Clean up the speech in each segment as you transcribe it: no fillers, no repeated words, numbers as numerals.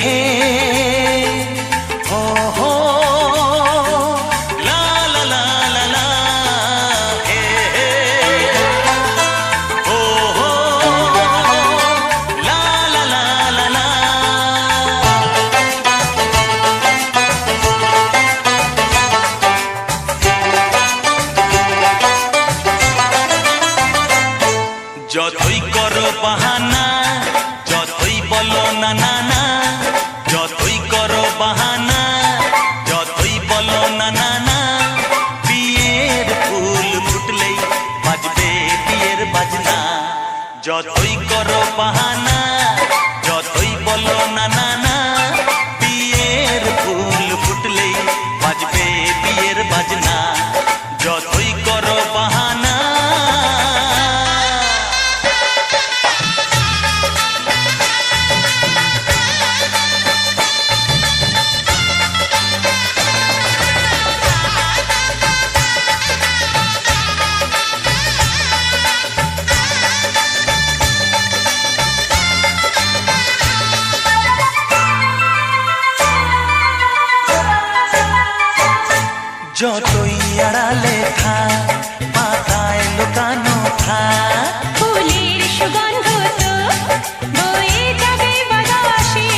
হে হো হো লা লা লা লা লা হে হো হো লা লা লা লা লা। যতই করো বাহানা, যতই বলো না না না, যতই করো বাহানা, যতই বলো না না না, বিয়ের ফুল ফুটলেই বাজবে বিয়ের বাজনা। যতই করো বাহানা, যতই বলো না না না, বিয়ের ফুল ফুটলেই বাজবে বিয়ের বাজনা। যতই করো বাহানা। যতই আড়ালে থাক, পাতায় লুকানো থাক, ফুলের সুগন্ধ তো বয়ে যাবে বাতাসে,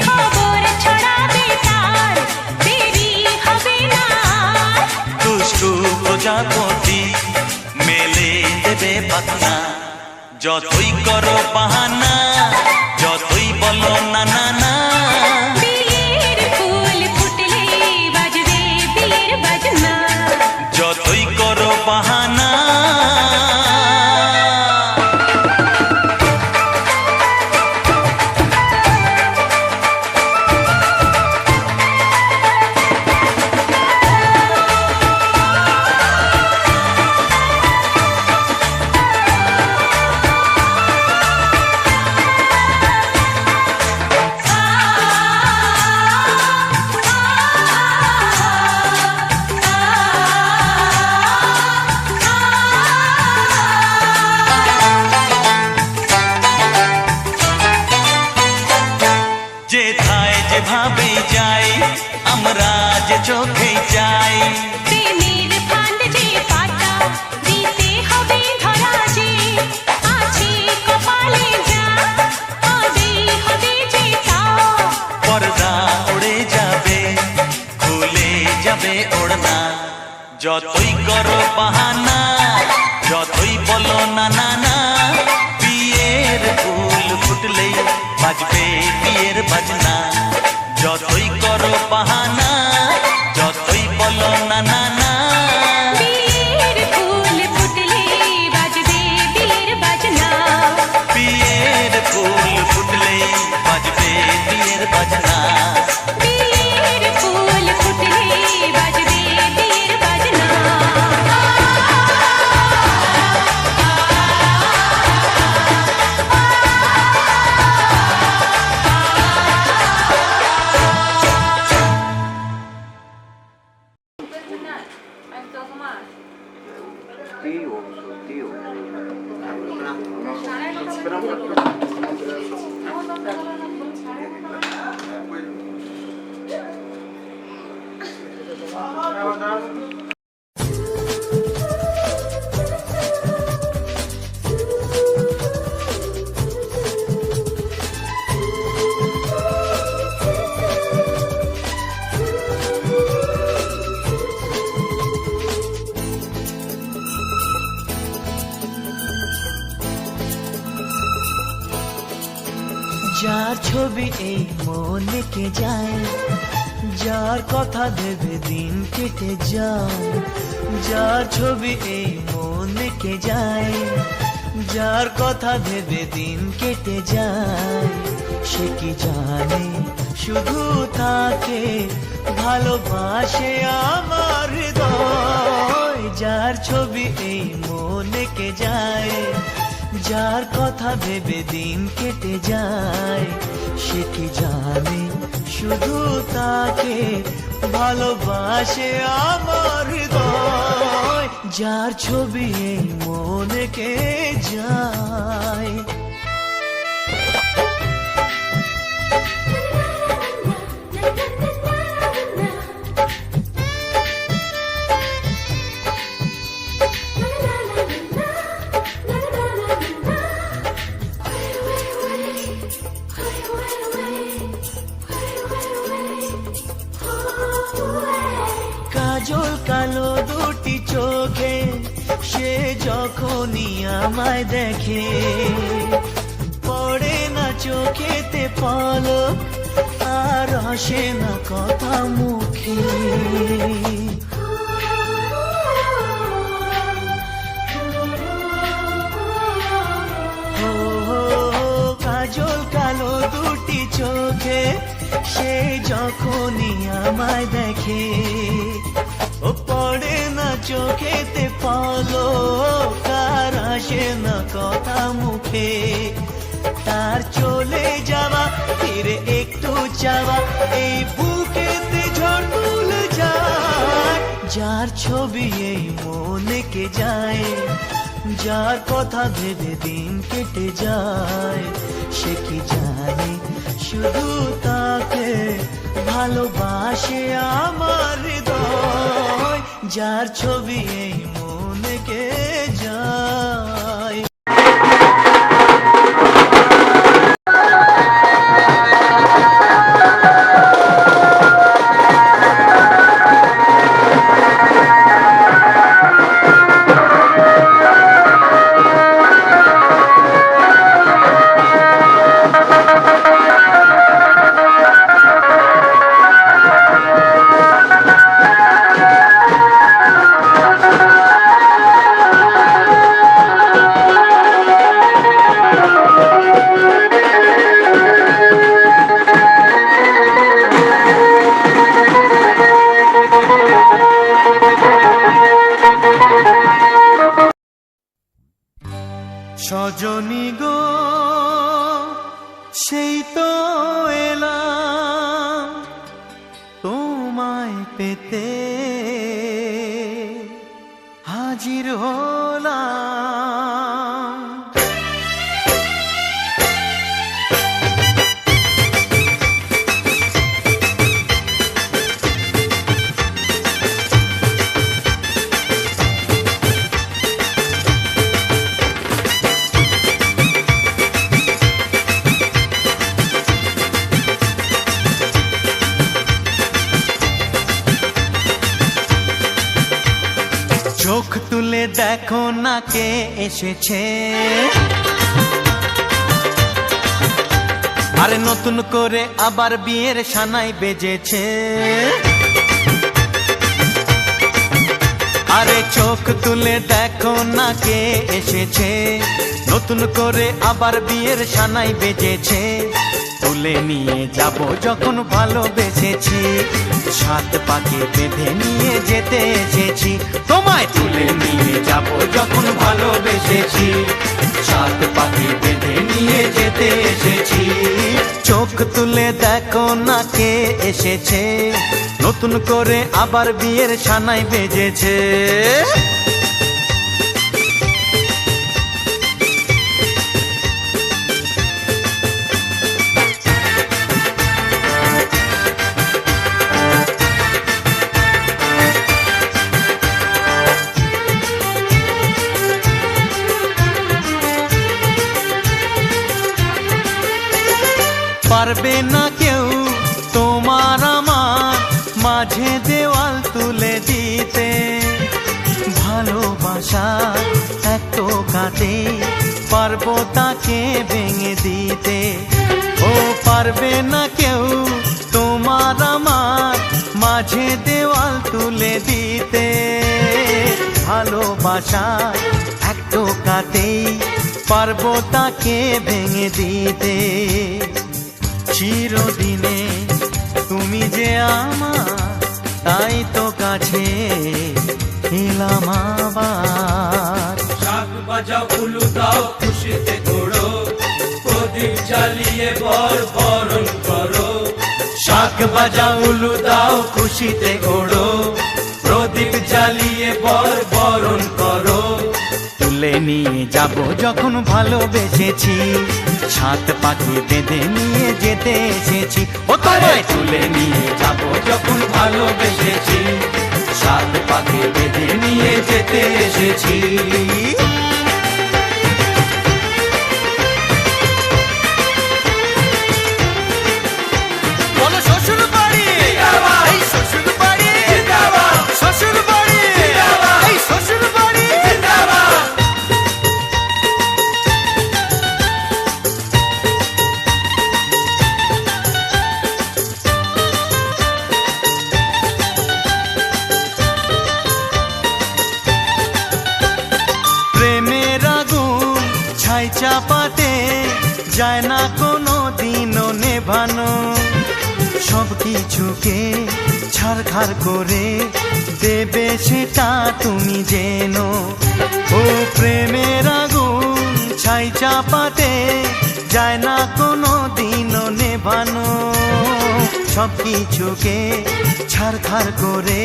খবর ছড়াবে তার, দেরি হবে না। দুষ্টু প্রজাপতি মেলে দেবে পাখনা। যতই করো বাহানা, যতই বলো না না না, বিয়ের ফুল ফুটলে বাজবে বিয়ের বাজনা। যতই করো বাহানা। যেথায় যেভাবে যাই, আমরা যে চোখে যাই, প্রেমের ফান্ড যে পাতা দিতে হবে ধরা, যে আছে কপালে যা হবে হবে যে তা। পর্দা উড়ে যাবে, খুলে যাবে ওড়না। যতই করো বাহানা, যতই বলো না না না, বিয়ের ফুল ফুটলেই বাজবে বিয়ের বাজনা। যতই করো বাহানা, যতই বলো না না না, বিয়ের ফুল ফুটলে বাজবে বিয়ের বাজনা। বিয়ের ফুল ফুটলেই বাজবে বিয়ের বাজনা। বিয়ের ফুল ফুটলে বাজবে বিয়ের বাজনা। যার ছবি এই মনে কে যায়, যার কথা ভেবে দিন কেটে যায়, যার ছবি এই মনে কে যায়, যার কথা ভেবে দিন কেটে যায়, সে কি জানে শুধু তাকে ভালোবাসে আমার হৃদয়। যার ছবি এই মনে কে যায়, যার কথা ভেবে দিন কেটে যায়, সে কি জানে শুধু তাকে ভালোবাসে আমার হৃদয়। যার ছবি এই মনে কে যায়। আমায় দেখে, পড়ে না চোখেতে পলক, আর আসে না কথা মুখে। ও কাজল কালো দুটি চোখে, সে যখনই আমায় দেখে, ও পড়ে না চোখেতে পলক, আর আসে না কথা মুখে। তার চলে যাওয়া, ফিরে একটু চাওয়া, এই বুকেতে ঝড় তুলে যায়। যার ছবি এই মনে কে যায়, যার কথা ভেবে দিন কেটে যায়, সে কি জানে শুধু তাকে ভালোবাসে আমার হৃদয়। যার ছবি এই মনে কে যায়। সজনী গো সেই তো এলাম তোমায় পেতে, হাজির হলাম। চোখ তুলে দেখো না কে এসেছে, আরে নতুন করে আবার বিয়ের সানাই বেজেছে। আরে চোখ তুলে দেখো না কে এসেছে, নতুন করে আবার বিয়ের সানাই বেজেছে। তুলে নিয়ে যাব যখন ভালোবেসেছি, সাত পাকে বেঁধে নিয়ে যেতে এসেছি। তোমায় তুলে নিয়ে যাব যখন ভালোবেসেছি, সাত পাকে বেঁধে নিয়ে যেতে এসেছি। চোখ তুলে দেখো না কে এসেছে, নতুন করে আবার বিয়ের সানাই বেজেছে। পারবে না কেউ তোমার আমার মাঝে দেওয়াল তুলে দিতে, ভালোবাসা এক টোকাতে পারবো তাকে ভেঙে দিতে। ও পারবে না কেউ তোমার আমার মাঝে দেওয়াল তুলে দিতে, ভালোবাসা এক টোকাতেই পারবো তাকে ভেঙে দিতে। চিরদিনে তুমি যে আমার, তাই তো কাছে এলাম আবার। শাক বাজাও উলু দাও খুশিতে ঘোড়ো, প্রদীপ জ্বালিয়ে বরণ করো। শাক বাজাও উলু দাও খুশিতে ঘোড়ো, প্রদীপ জ্বালিয়ে বরণ করো। তুলে নিয়ে যাব যখন ভালোবেসেছি, সাত পাকে বেঁধে নিয়ে যেতে এসেছি। ও তোমায় তুলে নিয়ে যাব যখন ভালোবেসেছি, সাত পাকে বেঁধে নিয়ে যেতে এসেছি। বলো শ্বশুর বাড়ি, এই শ্বশুর বাড়ি, শ্বশুর বাড়ি, এই শ্বশুর বাড়ি। ছাই চাপাতে যায় না কোনো দিনও নেভানো, সব কিছুকে ছারখার করে দেবে সেটা তুমি জেনো। ও প্রেমের আগুন ছাই চাপাতে যায় না কোনো দিনও নেভানো, সব কিছুকে ছারখার করে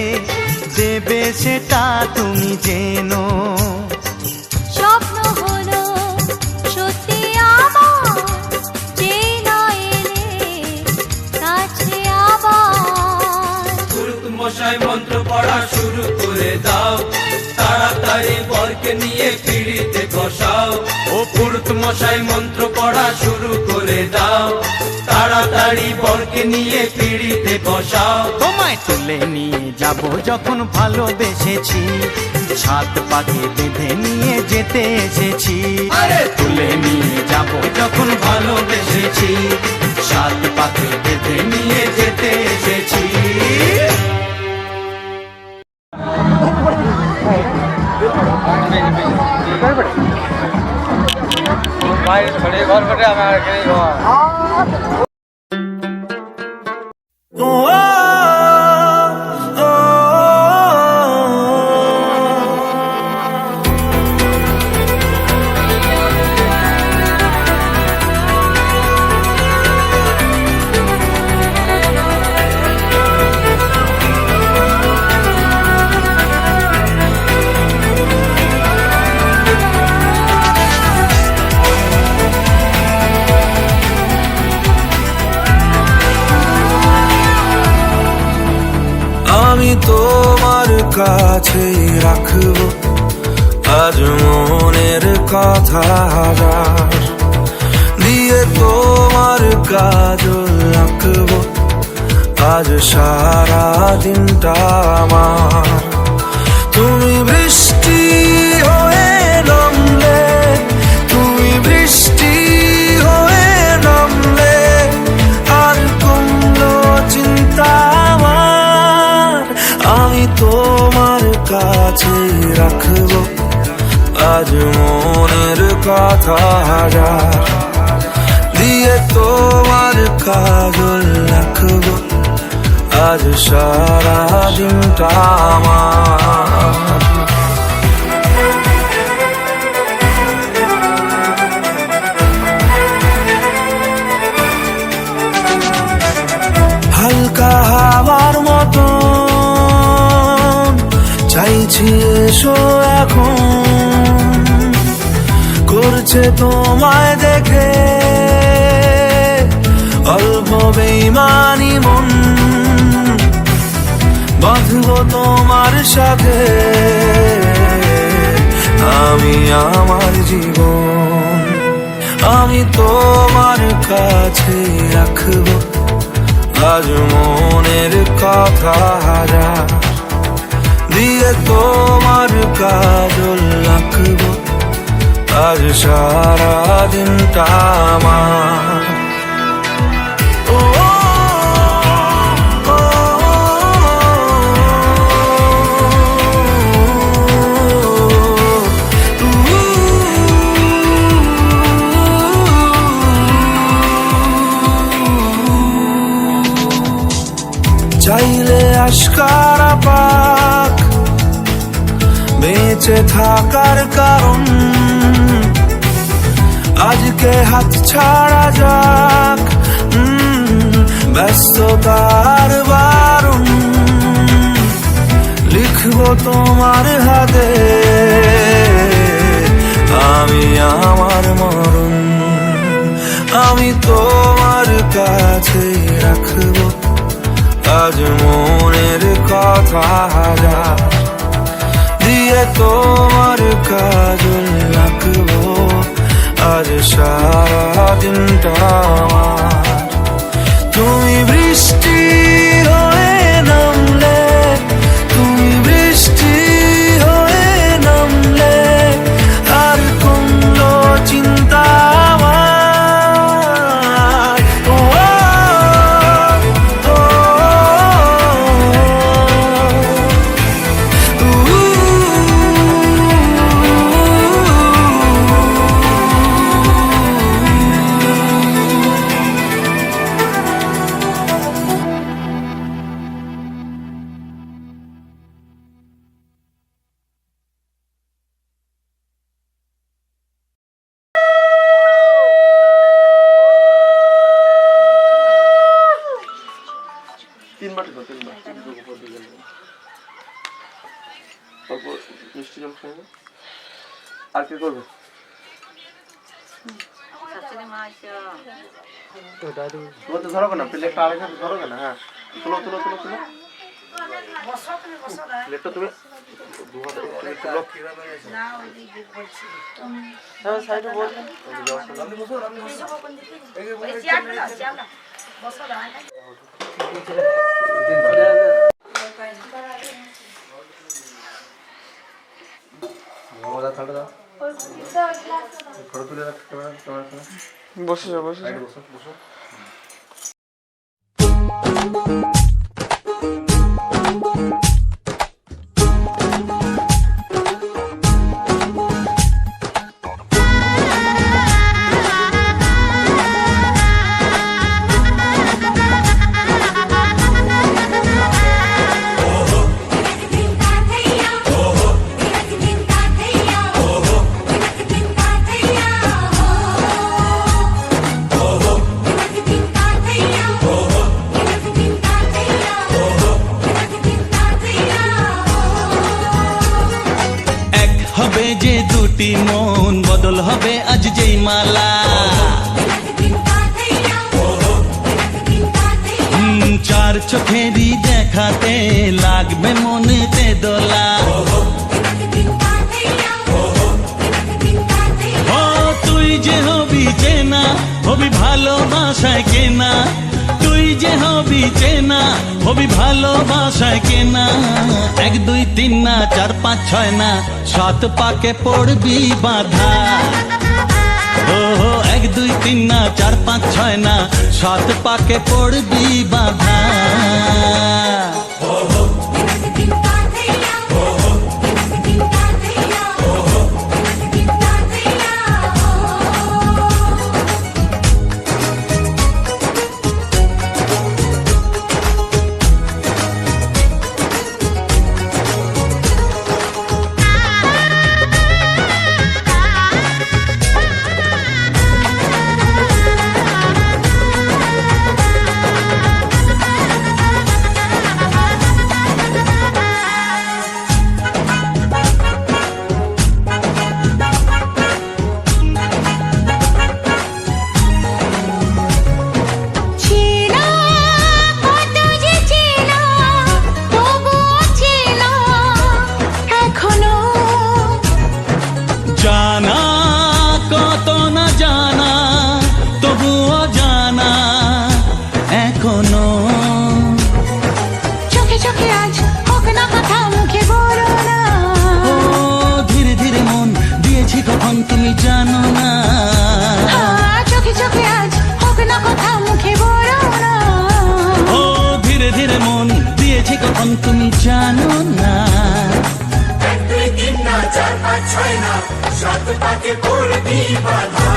দেবে সেটা তুমি জেনো। স্বপ্ন হলো সত্যি আমার, যেই না এলে কাছে আবার। পুরুত মশাই মন্ত্র পড়া শুরু করে দাও, তাড়াতাড়ি বরকে নিয়ে পিড়িতে বসাও। ও পুরুত মশাই মন্ত্র পড়া শুরু করে দাও, তাড়াতাড়ি বরকে নিয়ে পিড়িতে বসাও। তোমায় তুলে নিয়ে যাব যখন ভালোবেসেছি, সাত পাকে বেঁধে নিয়ে যেতে এসেছি। আরে তুলে নিয়ে যাব যখন ভালোবেসেছি, সাত পাকে বেঁধে নিয়ে যেতে এসেছি। আমি তোমার কাছে রাখবো আজ মনের কথা হাজার, দিয়ে তোমার কাজল রাখবো আজ সারা দিনটা আমার। তুমি বৃষ্টি হয়ে নামলে, তুমি বৃষ্টি হয়ে নামলে, আর কমলো চিন্তা আমার। আমি তোমার কাছে রাখবো আজ মনের কথা হাজার, দিয়ে তোমার কাজল রাখবো আজ সারা দিনটা আমার। হালকা হাওয়ার মতো চাইছি এসো এখন, করছে তোমায় দেখে অল্প বেইমানি মন। বাঁধবো তোমার সাথে আমি আমার জীবন। আমি তোমার কাছে রাখবো আজ মনের কথা হাজার, দিয়ে তোমার কাজল রাখবো আজ সারা দিনটা আমার। ও, ও, ও, চাইলে আশকারা পাক বেঁচে থাকার কারণ, আজকে হাত ছাড়া যাক ব্যস্ততার বারণ। লিখবো তোমার হাতে আমি আমার মরণ। আমি তোমার কাছে রাখবো আজ মনের কথা হাজার, দিয়ে তোমার কাজল রাখবো আজ সারা দিনটা আমার। তুমি বৃষ্টি হয়ে নামলে, তুমি বৃষ্টি হয়ে নামলে, আর কমলো চিন্তা আমার। ও, ও, ও, ও, তো ধরো না প্লেটটা আরেকটা ধরো না। হ্যাঁ তুলো তুলো তুলো তুলো প্লেটটা তুমি দু হাতে তুলো। হ্যাঁ সাইডে বসো। ফটো তুলে রাখ ক্যামেরা বসে যাও বসে বসো বসো। হবে যে দুটি মন বদল হবে আজ যেই মালা চার চোখেরই দেখাতে লাগবে মনেতে দোলা ও তুই যে হবি চেনা হবি ভালোবাসায় কেনা তুই যে হবি চেনা হবি ভালোবাসায় কেনা 1 2 3 না 4 5 6 না 7 পাকে পড়বি বাধা ও 1 2 3 না 4 5 6 না 7 পাকে পড়বি বাধা জানা কত না জানা তবুও জানা এখনো চোখে চোখে আজ হোক না কথা মুখে বলো না ও ধীরে ধীরে মন দিয়েছি কখন তুমি জানো না চোখে চোখে আজ হোক না কথা মুখে বলো না ও ধীরে ধীরে মন দিয়েছি কখন তুমি জানো না 1 2 3 না 4 5 6 না 7 পাকে পড়বি বাধা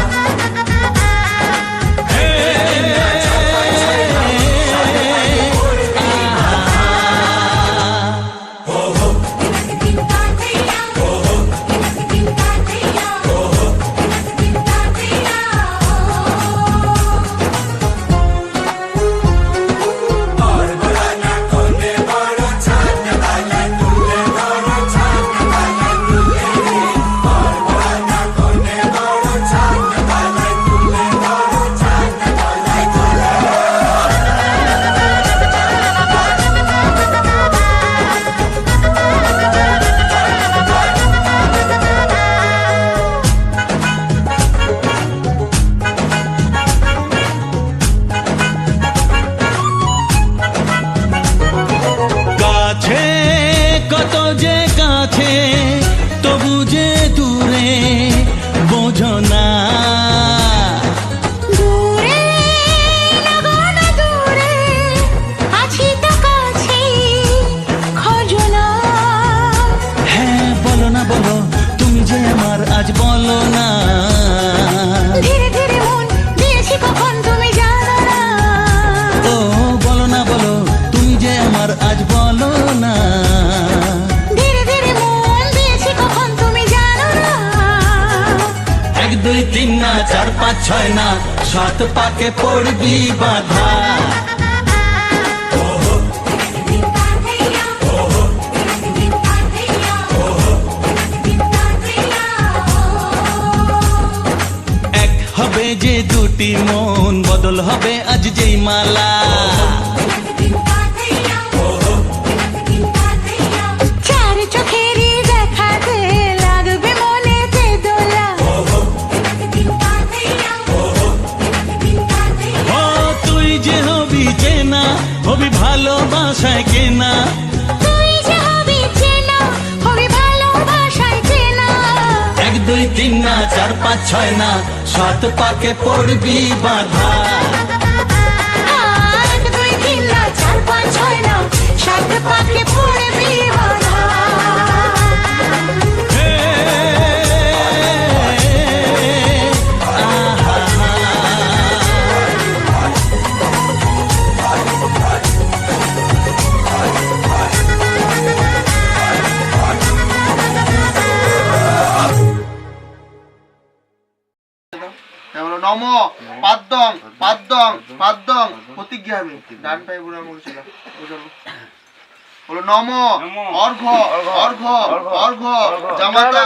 কত যে কাছে তবু যে দূরে বোঝো না দূরে লাগানো দূরে আছি তো কাছে খোঁজো না হ্যাঁ বলো না বলো তুমি যে আমার আজ বলো না ধীরে ধীরে মন দিয়েছি কখন তুমি জানো না ও বলো না বলো তুমি যে আমার আজ বলো না ধীরে ধীরে মন দিয়েছি কখন তুমি জানো না 1 2 3 না 4 5 6 না 7 পাকে পড়বি বাধা যে দুটি মন বদল হবে আজ যেই মালা চার চোখেরই দেখাতে লাগবে মনেতে দোলা ও তুই যে হবি চেনা হবি ভালোবাসায় কেনা তুই যে হবি চেনা হবি ভালোবাসায় চেনা 1 2 3 না 4 5 6 না 7 পাকে পড়বি বাধা 1 2 3 না 4 5 6 না 7 পাকে পড়বি বাধা হে, আহা, হলো নম পাদ্যং পাদ্যং পাদ্যং প্রতিজ্ঞা আমি ডান পায়ে বুড়া বলছিলাম হলো নম অর্ঘ অর্ঘ অর্ঘ জামাতা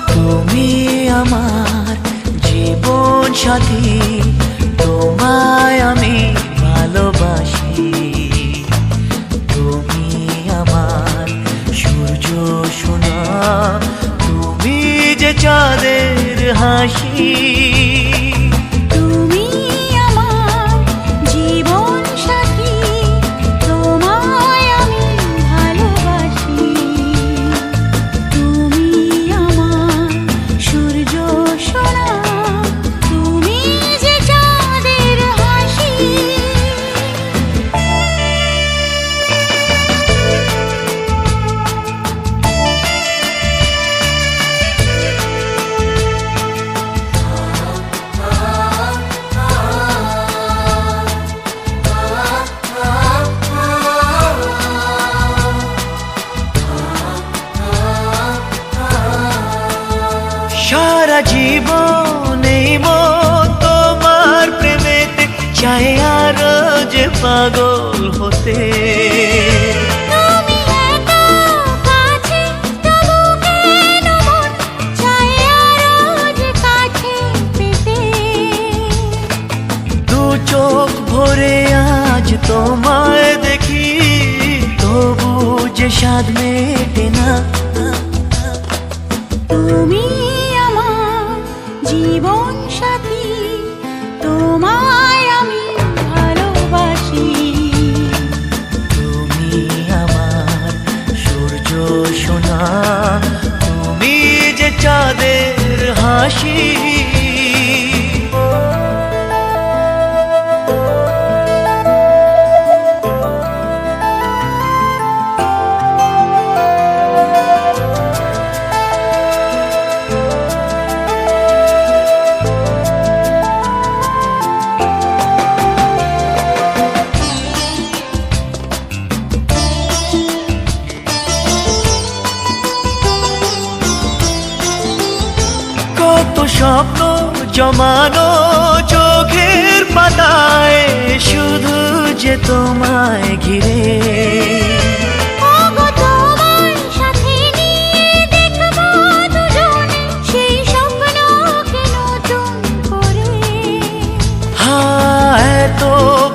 তুমি আমার জীবন সাথী তোমায় আমি ভালোবাসি তুমি আমার সূর্য সোনা তুমি যে চাঁদের হাসি তুমি আমার জীবন সাথী তোমায় আমি ভালোবাসি তুমি আমার সূর্য সোনা তুমি যে চাঁদের হাসি সারা জীবন এই মন তোমার প্রেমেতে চাই আরো যে পাগল হতে তুমি এত কাছে তবু কেন মন চায় আরো যে কাছে পেতে দু চোখ ভরে আজ তোমায় দেখি তবু যে স্বাদ মেটে না তুমি আমার জীবন সাথী তোমায় আমি ভালোবাসি তুমি আমার সূর্য সোনা তুমি যে চাঁদের হাসি কত স্বপ্ন জমানো চোখের পাতায় শুধু যে তোমায় ঘিরে ওগো তোমায় সাথে নিয়ে দেখবো দুজনে সেই স্বপ্নকে নতুন করে এত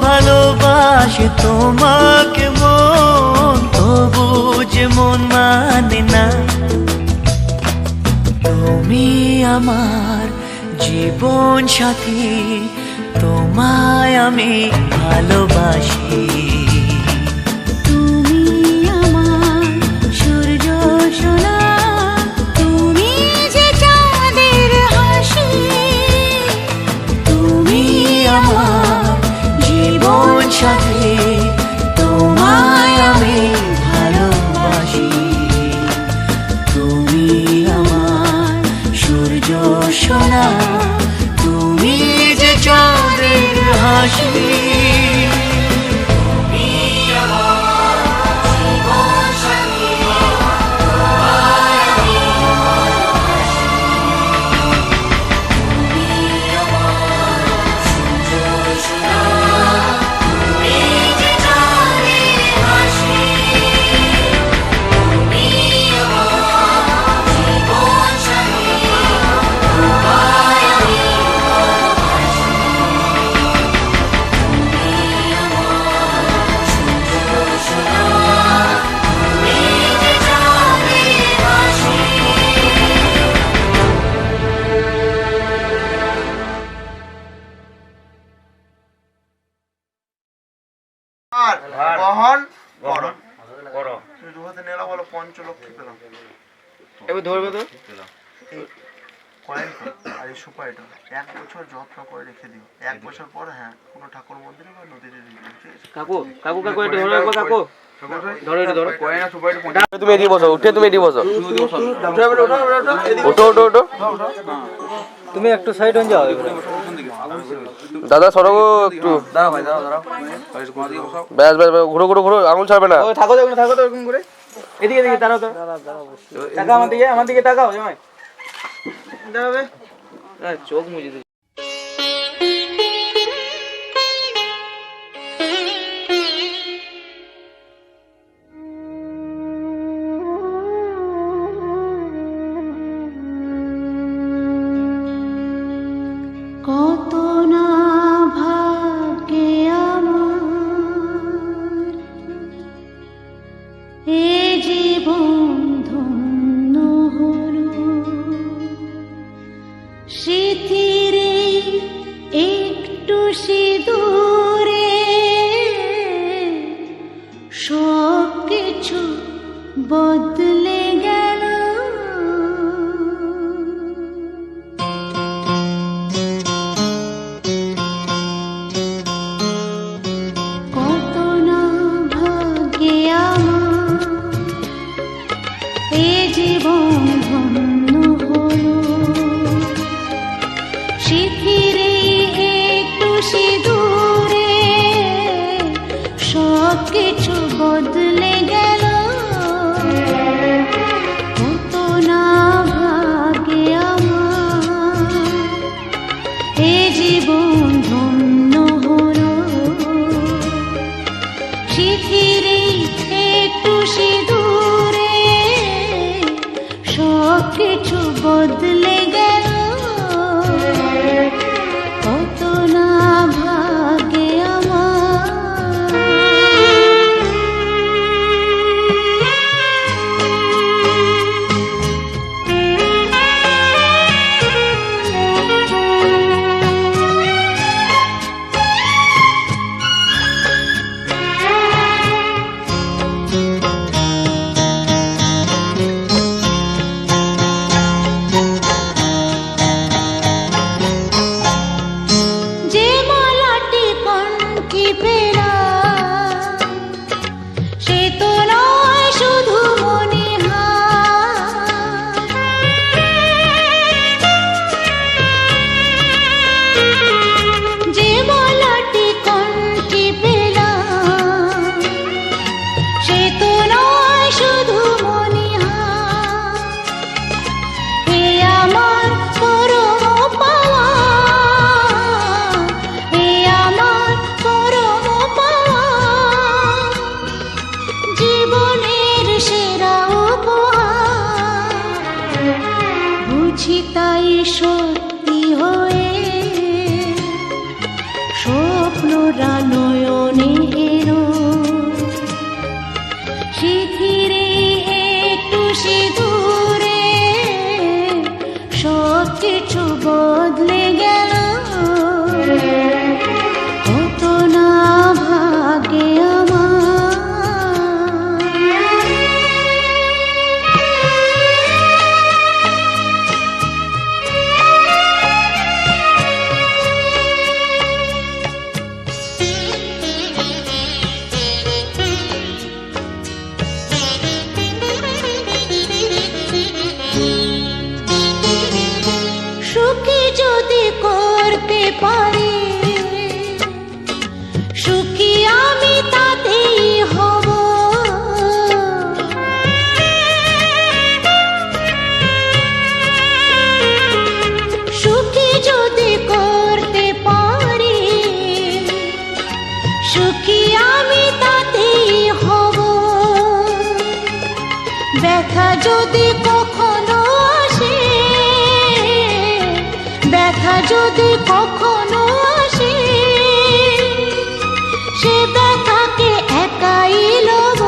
ভালোবাসে তোমাকে মন তবু যে মন মানে না তুমি আমার জীবন সাথী তোমায় আমি ভালোবাসি তুমি আমার সূর্য সোনা তুমি যে চাঁদের হাসি তুমি আমার জীবন সাথী ভার বহন করো তুমি দু হাতে নেলা বলো পঞ্চলক্ষ্মী পেলাম এবার ধরবে তো এই কয়েনটা আর এই সুপারিটা 1 বছর যত্ন করে রেখে দিও 1 বছর পর হ্যাঁ কোনো ঠাকুর মন্দিরে বা নদীতে দিয়ে দিও, ঠিক আছে? কাকু কাকু কাকু একটু ধরো একবার কাকু ধরো একটু ধরো তুমি এদিকে বসো, উঠে তুমি এদিকে বসো। ওঠো ওঠো ওঠো। তুমি একটু সাইড হয়ে যাও এবারে দাদা সরো একটু। ব্যাস ব্যাস ব্যাস, ঘুরো ঘুরো ঘুরো, আঙুল ছাড়বে না। ও থাকো তো এরকম করে এদিকে এদিকে দাঁড়াও তো টাকা আমার দিকে তাকাও জামাই দাঁড়াবে চোখ মুজে দিই কত না ভাগ্যে আমার এ জীবন ধন্য হলো স্মৃতিরে একটু সিঁদুরে সব কিছু বদলে গেল। কত না ভাগ্যে আমার এ জীবন ধন্য হলো স্মৃতিরে একটু সিঁদুরে সব কিছু বদলে গেল। কত না ভাগ্যে আমার এ জীবন ধন্য হলো স্মৃতিরে একটু সিঁদুরে সব কিছু বদলে গেল। কত না ভাগ্যে আমার। যে মালাটি কণ্ঠে পেলাম সে তো নয় শুধু মনে হয়। যে মালাটি কণ্ঠে পেলাম সে তো নয় শুধু মনে হয়। এ আমার পরম পাওয়া, এ আমার পরম পাওয়া, জীবনের সেরা উপহার। বুঝি তাই সত্যি হয়ে স্বপ্নরা নয়নে এলো স্মৃতিরে একটু সিঁদুরে সব কিছু বদলে গেল। কত না ভাগ্যে আমার। সুখী যদি করতে পারি সুখী আমি তাতেই হব। সুখী যদি করতে পারি সুখী আমি তাতেই হব। ব্যথা যদি কখনো আসে, ব্যথা যদি কখনো আসে, সে ব্যথাকে একাই লব।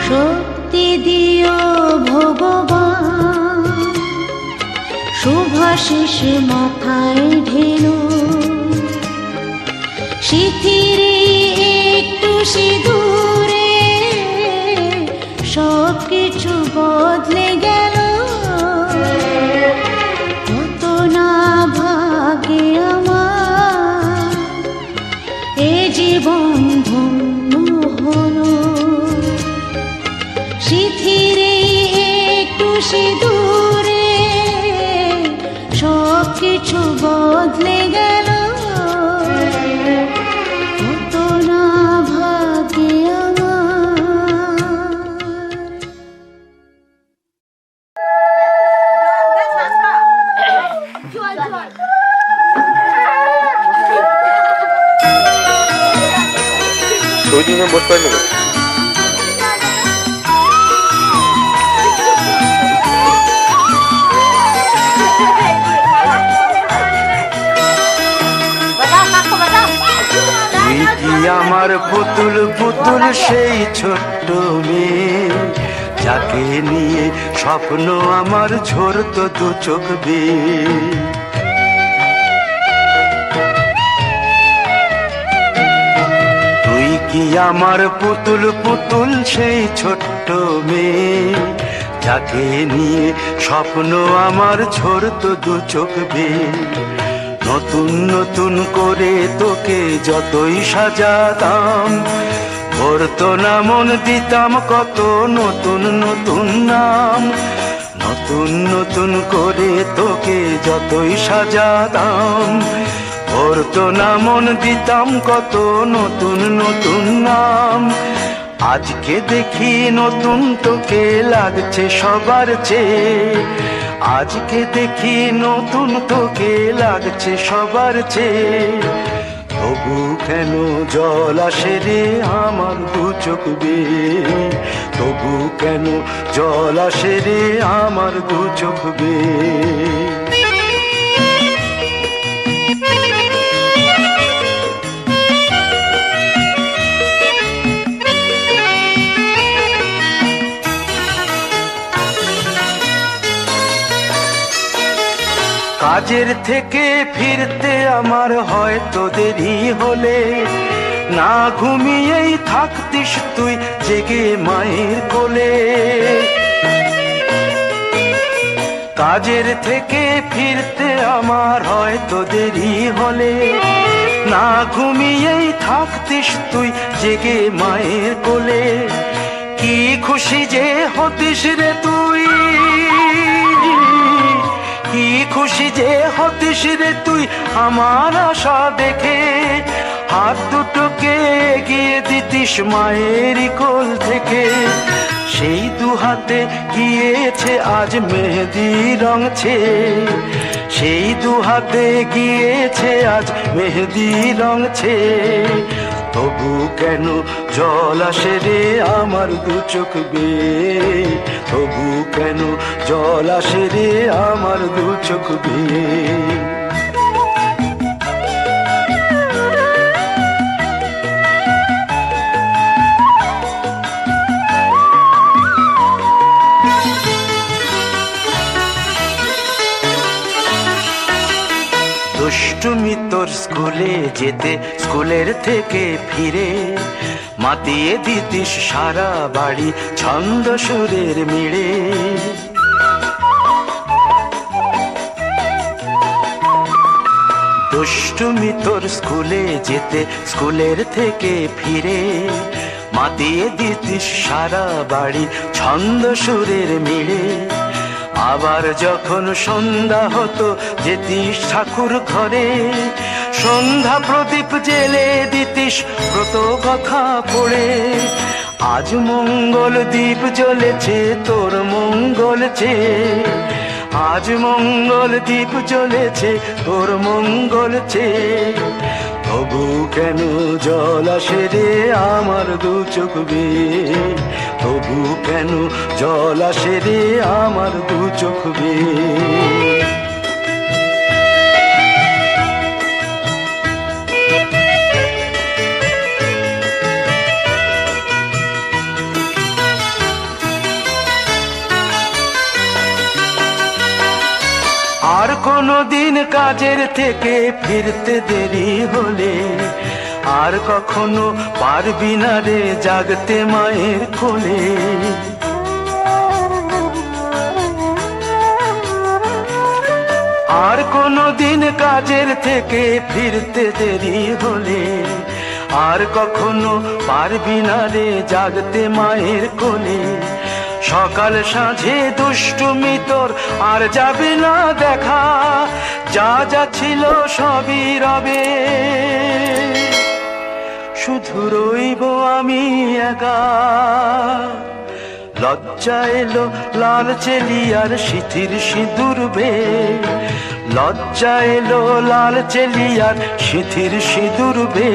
শক্তি দিও ভগবান, শুভাশিস মাথায় ঢেলো স্মৃতিরে সিঁদুরে সব কিছু বদলে গেল, কত না ভাগে আমার এ জীবন ধন্য হলো। শিথিরে একটু সিঁদুরে সব কিছু বদলে গেল, কত না ভাগে আমার। ওই দিনে বসতে পারলো না। তুই কি আমার পুতুল পুতুল সেই ছোট্ট মেয়ে, যাকে নিয়ে স্বপ্ন আমার ঝরতো দু চোখ বেয়ে। তুই কি আমার পুতুল পুতুল সেই ছোট্ট মেয়ে, যাকে নিয়ে স্বপ্ন আমার ঝরতো দু চোখ বেয়ে। নতুন নতুন করে তোকে যতই সাজাতাম, ভরতো না মন দিতাম কত নতুন নতুন নাম। নতুন নতুন করে তোকে যতই সাজাতাম, ভরতো না মন দিতাম কত নতুন নতুন নাম। আজকে দেখি নতুন তোকে লাগছে সবার চেয়ে, আজকে দেখি নতুন তোকে লাগছে সবার চেয়ে। তবু কেন জল আসে রে আমার দু চোখ বেয়ে, তবু কেন জল আসে রে আমার দু চোখ বেয়ে। কাজের থেকে ফিরতে আমার হয়তো দেরি হলে, না ঘুমিয়েই থাকতিস তুই জেগে মায়ের কোলে। কাজের থেকে ফিরতে আমার হয়তো দেরি হলে, না ঘুমিয়েই থাকতিস তুই জেগে মায়ের কোলে। কি খুশি যে হতিস রে তুই, কি খুশি যে হতিস রে তুই আমার আশা দেখে। হাত দুটোকে এগিয়ে দিতিস মায়ের কোল থেকে, সেই দু হাতে গিয়েছে আজ মেহেদি রং ছেয়ে। সেই দু হাতে গিয়েছে আজ মেহেদি রং ছেয়ে। তবু কেন জল আসে রে আমার দু চোখ বেয়ে, তবু কেন জল আসে রে আমার দু চোখ বেয়ে। দুষ্টুমি তোর স্কুলে যেতে, স্কুলের থেকে ফিরে মাতিয়ে দিতিস সারা বাড়ি ছন্দ সুরের মিড়ে। দুষ্টুমি তোর স্কুলে যেতে, স্কুলের থেকে ফিরে মাতিয়ে দিতিস সারা বাড়ি ছন্দ সুরের মিড়ে। আবার যখন সন্ধ্যা হতো যেতিস ঠাকুর ঘরে, সন্ধ্যা প্রদীপ জেলে দিতিস ব্রত কথা পড়ে। আজ মঙ্গল দ্বীপ জ্বলেছে তোর মঙ্গল চেয়ে, আজ মঙ্গল দ্বীপ জ্বলেছে তোর মঙ্গল চেয়ে। তবু কেন জল আসে রে আমার দু চোখ বেয়ে, তবু কেন জল আসে রে আমার দু চোখ বেয়ে। আর কোনো দিন কাজের থেকে ফিরতে দেরি হলে, আর কখনো পারবি না রে জাগতে মায়ের কোলে। আর কোনো দিন কাজের থেকে ফিরতে দেরি হলে আর কখনো পারবি না রে জাগতে মায়ের কোলে। সকাল সাঁঝে দুষ্টুমি তোর আর যাবে না দেখা, যা যা ছিল সবই রবে, শুধু রইব আমি একা। লজ্জা এলো লাল চেলিয়ার সিথির সিঁদুর বে, লজ্জা এলো লাল চেলিয়ার সিথির সিঁদুর বে।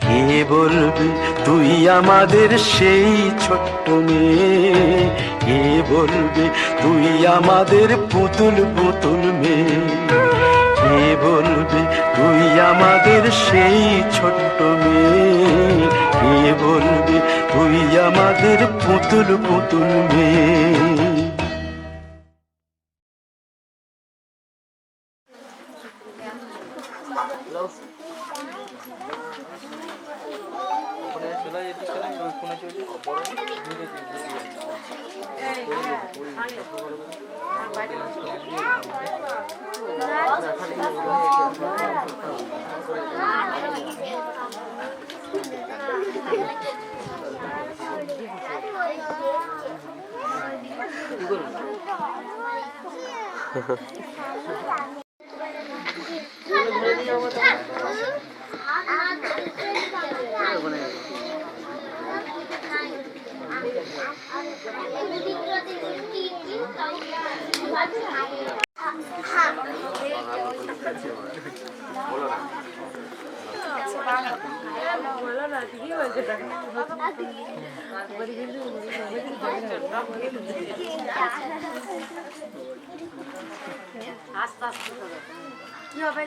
কে বলবে তুই আমাদের সেই ছোট্ট মেয়ে, কে বলবে তুই আমাদের পুতুল পুতুল মেয়ে, কে বলবে তুই আমাদের সেই ছোট্ট মেয়ে, কে বলবে তুই আমাদের পুতুল পুতুল মেয়ে। কি হবে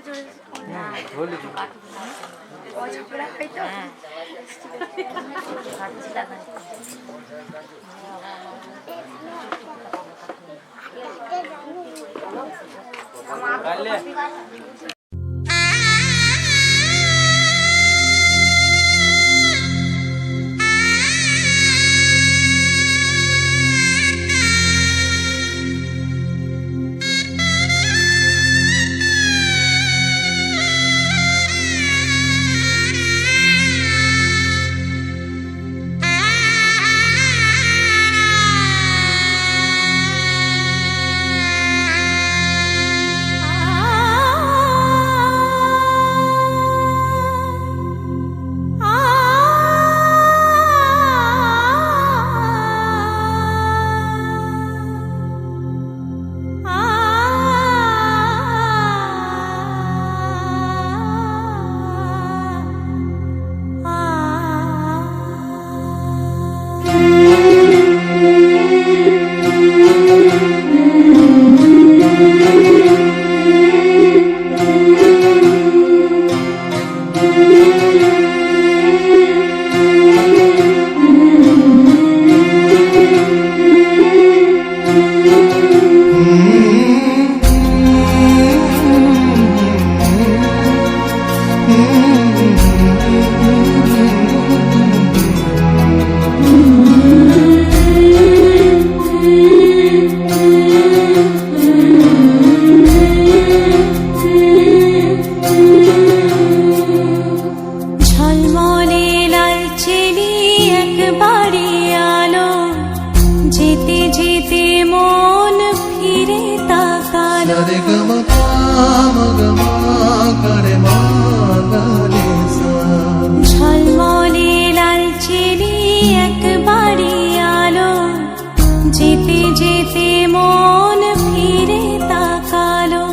ঝলমলে লালচেরি একবারে আলো, যেতে যেতে মন ফিরে তাকালো।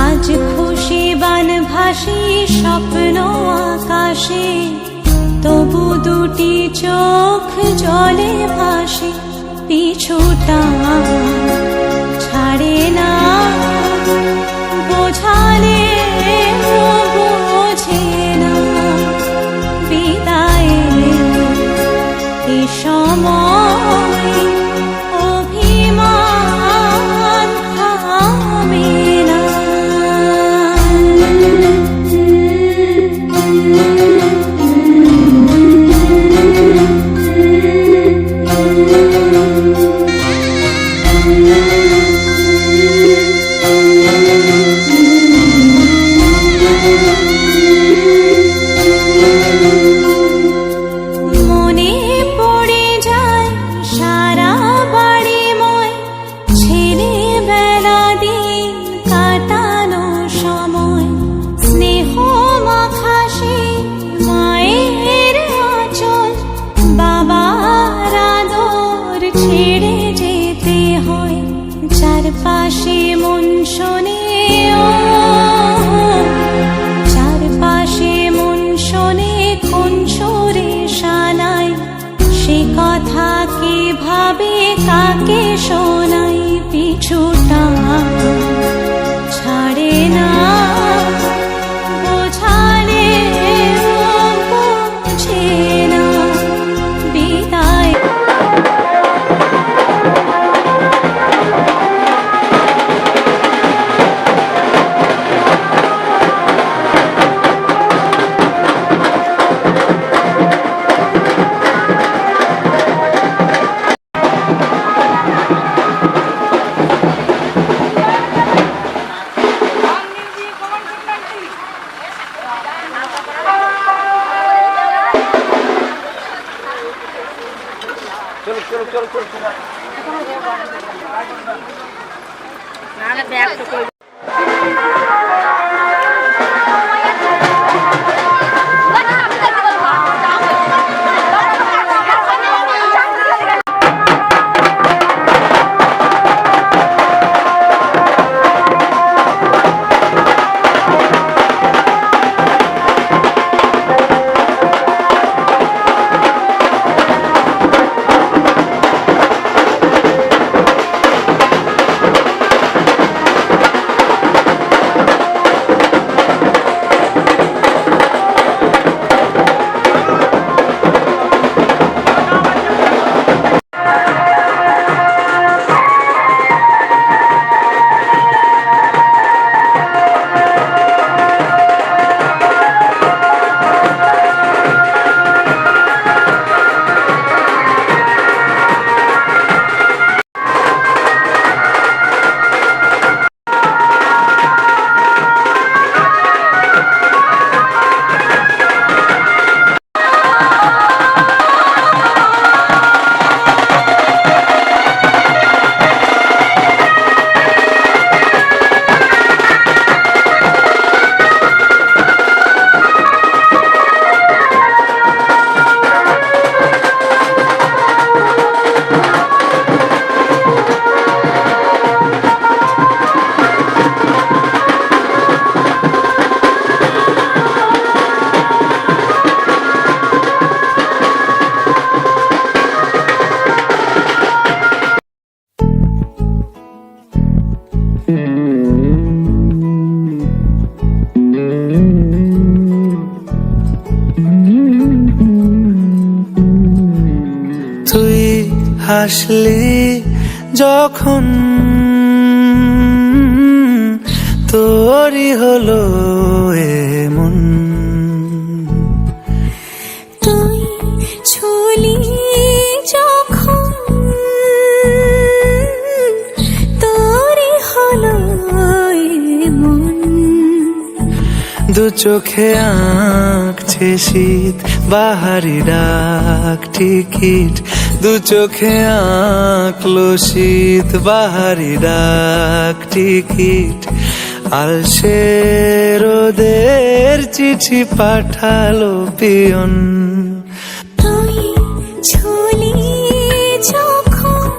আজ খুশি বান ভাসি স্বপ্ন আকাশে, তবু দুটি চোখ জলে ভাসে। পিছুটা ছাড়ে না, বোঝালে বোঝে না। বিদায়ের এ সময় অভিমান থামে না। কাকে শোনাই পিছুটা ছাড়ে না বোঝালে বোঝে না বিদায় তুই হাসলি যখন তোরই হলো এমন, তুই ছুলি যখন তোরই হলো মন, দু চোখে আঁকছে শীত বাহারি ডাক টিকিট, দু চোখে আঁকলো শীত বাহারি ডাক টিকিট, আলসে রোদের চিঠি পাঠালো পিয়ন, তুই ছুলি যখন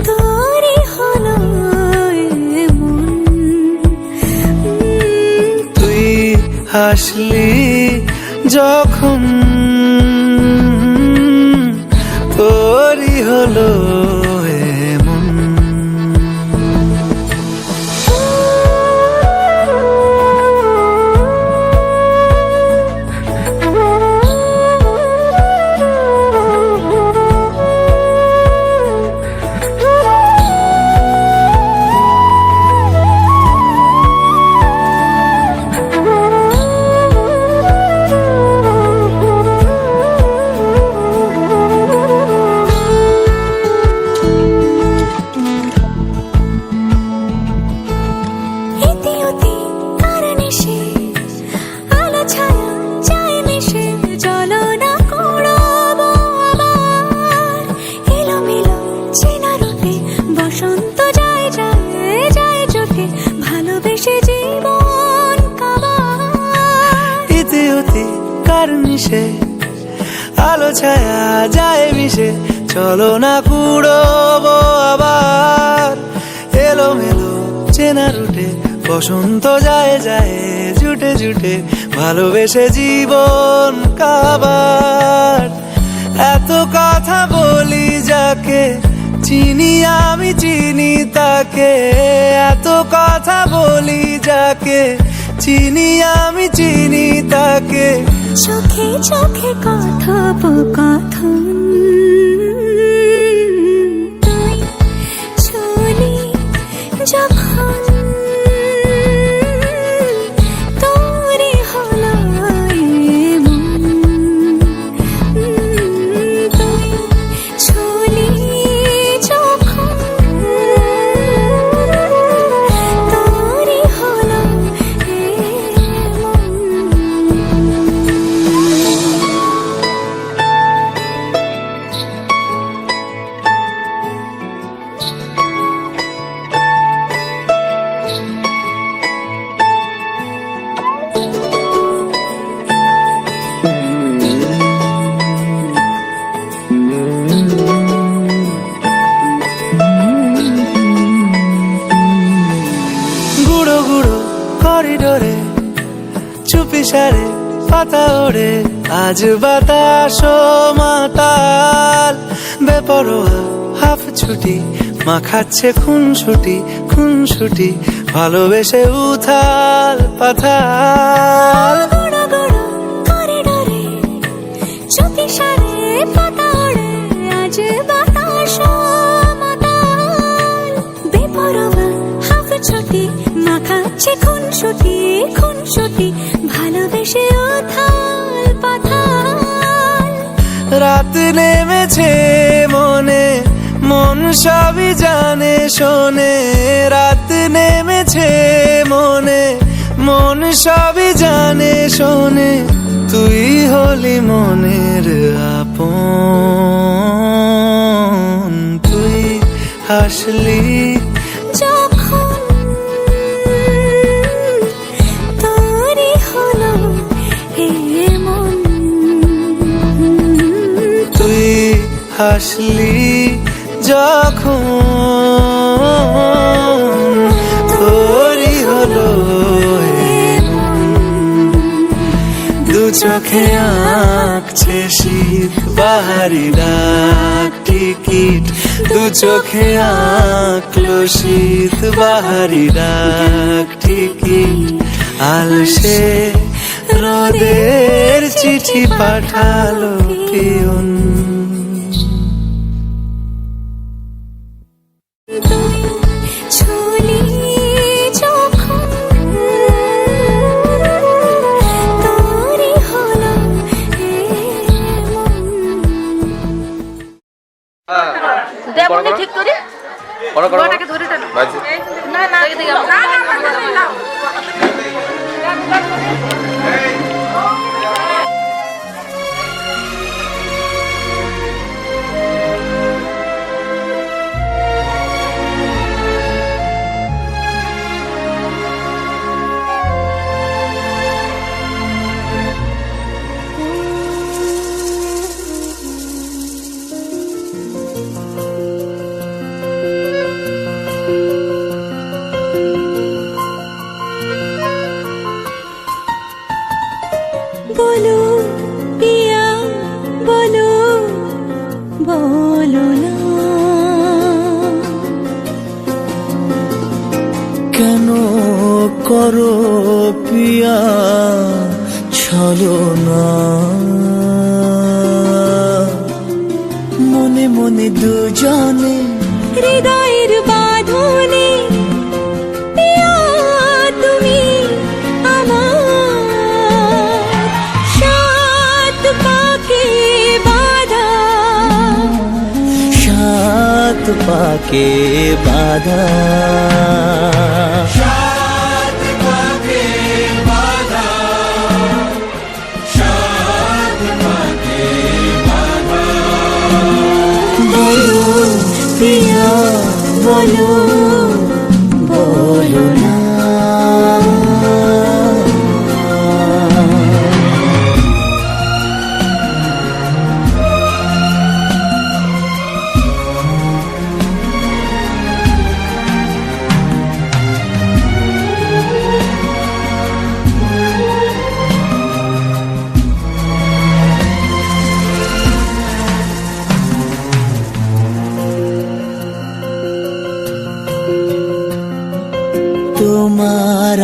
তোরই হলো মন, তুই হাসলি যখন তোরই হলো এমন। আলো ছায়া যায় মিশে, চলো না কুড়োবো আবার এলোমেলো চেনা রুটে, বসন্ত যায় যায় জুটে জুটে, ভালোবেসে জীবন কাবার এত কথা বলি যাকে চিনি আমি চিনি তাকে, এত কথা বলি যাকে চিনি আমি চিনি তাকে। চোখে চোখে কথোপকথন, তুই চলি যখন তোরে হলো এমন, তুই চলি যখন তোরে হলো এমন। গুঁড়ো গুঁড়ো করিডোরে চুপি সারে পাতা ওড়ে, আজ বাতাস মাতাল বেপরোয়া হাফ ছুটি মাখাচ্ছে খুনসুটি খুনসুটি, ভালোবেসে উথাল পাথাল। গুঁড়ো গুঁড়ো করিডোরে চুপি সারে পাতা ওড়ে, আজ বাতাস মাতাল বেপরোয়া হাফ ছুটি মাখাচ্ছে খুনসুটি খুনসুটি, ভালোবেসে উথাল পাথাল। রাত নেমেছে মনে মন সবই জানে শোনে, রাত নেমেছে মনে মন সবই জানে শোনে, তুই হলি মনের আপন, তুই হাসলি যখন তোরে হলো এমন, তুই হাসলি যখন তোরই হলো এমন। দু চোখে আঁকছে শীত বাহারি ডাক টিকিট, দু চোখে আঁকলো শীত বাহারি ডাক টিকিট, আলসে রোদের চিঠি পাঠালো পিয়ন। তুই চলি যখন তোরে হলো এমন। ঠিক করি না না বলো পিয়া বলো বলো না, কেন করো পিয়া ছলনা, মনে মনে দুজনে হৃদয়ের বাঁধনে পিয়া তুমি আমার, সাত পাকে বাঁধা সাত পাকে বাধা, বলো পিয়া বলো বলো না।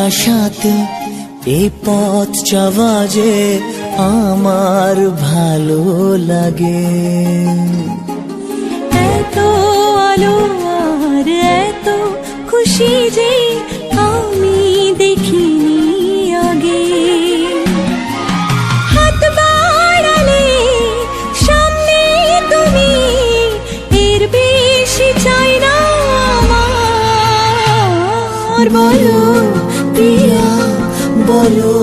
আশাতে এই পথ চাওয়া যে আমার ভালো লাগে। এত আলো আর এত খুশি যে আমি দেখিনি আগে। হাত বাড়ালে সামনে তুমি, এর বেশি চাই না আমার। বলো প্রিয়া বলো